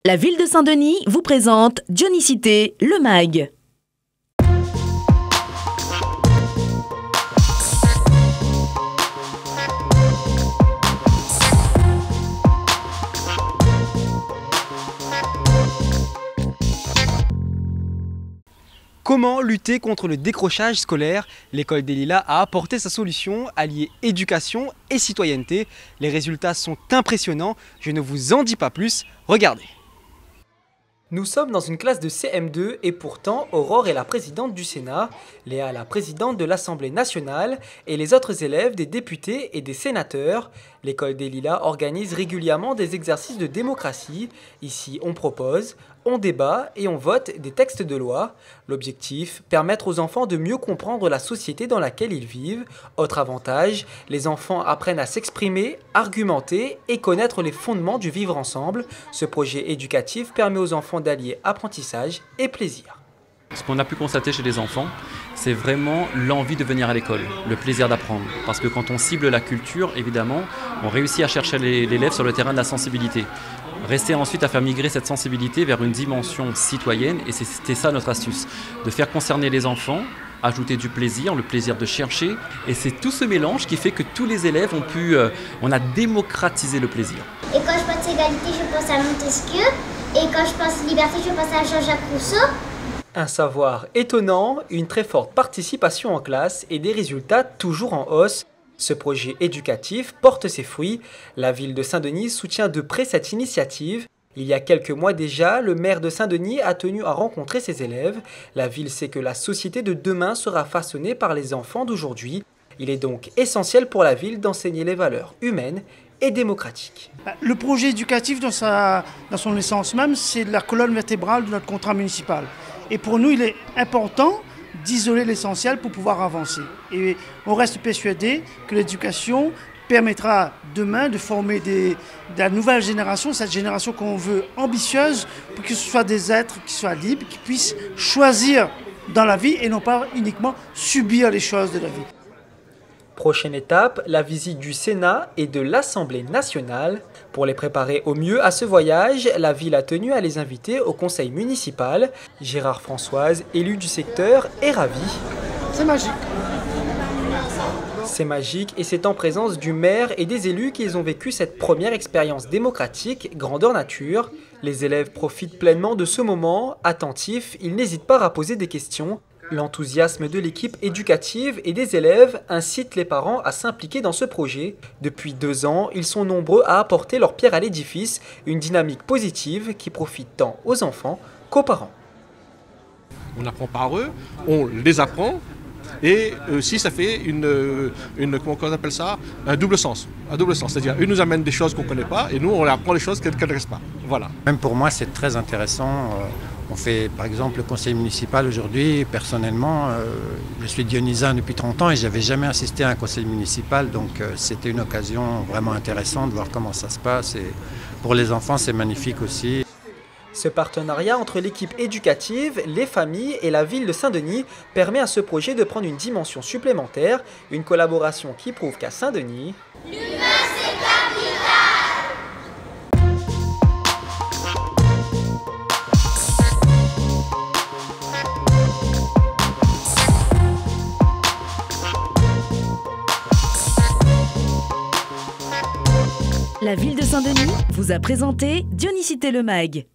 La ville de Saint-Denis vous présente Dionicité, le MAG. Comment lutter contre le décrochage scolaire? L'école des Lilas a apporté sa solution, allier éducation et citoyenneté. Les résultats sont impressionnants, je ne vous en dis pas plus, regardez. Nous sommes dans une classe de CM2 et pourtant Aurore est la présidente du Sénat, Léa la présidente de l'Assemblée nationale et les autres élèves des députés et des sénateurs. L'école des Lilas organise régulièrement des exercices de démocratie. Ici on propose, on débat et on vote des textes de loi. L'objectif, permettre aux enfants de mieux comprendre la société dans laquelle ils vivent. Autre avantage, les enfants apprennent à s'exprimer, argumenter et connaître les fondements du vivre ensemble. Ce projet éducatif permet aux enfants d'allier apprentissage et plaisir. Ce qu'on a pu constater chez les enfants, c'est vraiment l'envie de venir à l'école, le plaisir d'apprendre. Parce que quand on cible la culture, évidemment, on réussit à chercher l'élève sur le terrain de la sensibilité. Rester ensuite à faire migrer cette sensibilité vers une dimension citoyenne, et c'était ça notre astuce, de faire concerner les enfants, ajouter du plaisir, le plaisir de chercher, et c'est tout ce mélange qui fait que tous les élèves on a démocratisé le plaisir. Et quand je pense égalité, je pense à Montesquieu, et quand je pense liberté, je pense à Jean-Jacques Rousseau. Un savoir étonnant, une très forte participation en classe et des résultats toujours en hausse. Ce projet éducatif porte ses fruits. La ville de Saint-Denis soutient de près cette initiative. Il y a quelques mois déjà, le maire de Saint-Denis a tenu à rencontrer ses élèves. La ville sait que la société de demain sera façonnée par les enfants d'aujourd'hui. Il est donc essentiel pour la ville d'enseigner les valeurs humaines et démocratiques. Le projet éducatif, dans son essence même, c'est la colonne vertébrale de notre contrat municipal. Et pour nous, il est important d'isoler l'essentiel pour pouvoir avancer. Et on reste persuadé que l'éducation permettra demain de former de la nouvelle génération, cette génération qu'on veut ambitieuse, pour que ce soit des êtres qui soient libres, qui puissent choisir dans la vie et non pas uniquement subir les choses de la vie. Prochaine étape, la visite du Sénat et de l'Assemblée nationale. Pour les préparer au mieux à ce voyage, la ville a tenu à les inviter au conseil municipal. Gérard Françoise, élu du secteur, est ravi. C'est magique. C'est magique et c'est en présence du maire et des élus qu'ils ont vécu cette première expérience démocratique, grandeur nature. Les élèves profitent pleinement de ce moment. Attentifs, ils n'hésitent pas à poser des questions. L'enthousiasme de l'équipe éducative et des élèves incite les parents à s'impliquer dans ce projet. Depuis 2 ans, ils sont nombreux à apporter leur pierre à l'édifice, une dynamique positive qui profite tant aux enfants qu'aux parents. On apprend par eux, on les apprend et aussi ça fait comment on appelle ça, un double sens. C'est-à-dire ils nous amènent des choses qu'on ne connaît pas et nous on apprend les choses qu'elles ne connaissent pas. Voilà. Même pour moi c'est très intéressant. On fait par exemple le conseil municipal aujourd'hui. Personnellement, je suis dionysain depuis 30 ans et je n'avais jamais assisté à un conseil municipal. Donc c'était une occasion vraiment intéressante de voir comment ça se passe. Et pour les enfants, c'est magnifique aussi. Ce partenariat entre l'équipe éducative, les familles et la ville de Saint-Denis permet à ce projet de prendre une dimension supplémentaire. Une collaboration qui prouve qu'à Saint-Denis, L'humain, c'est capital. La ville de Saint-Denis vous a présenté Dionicité, le MAG.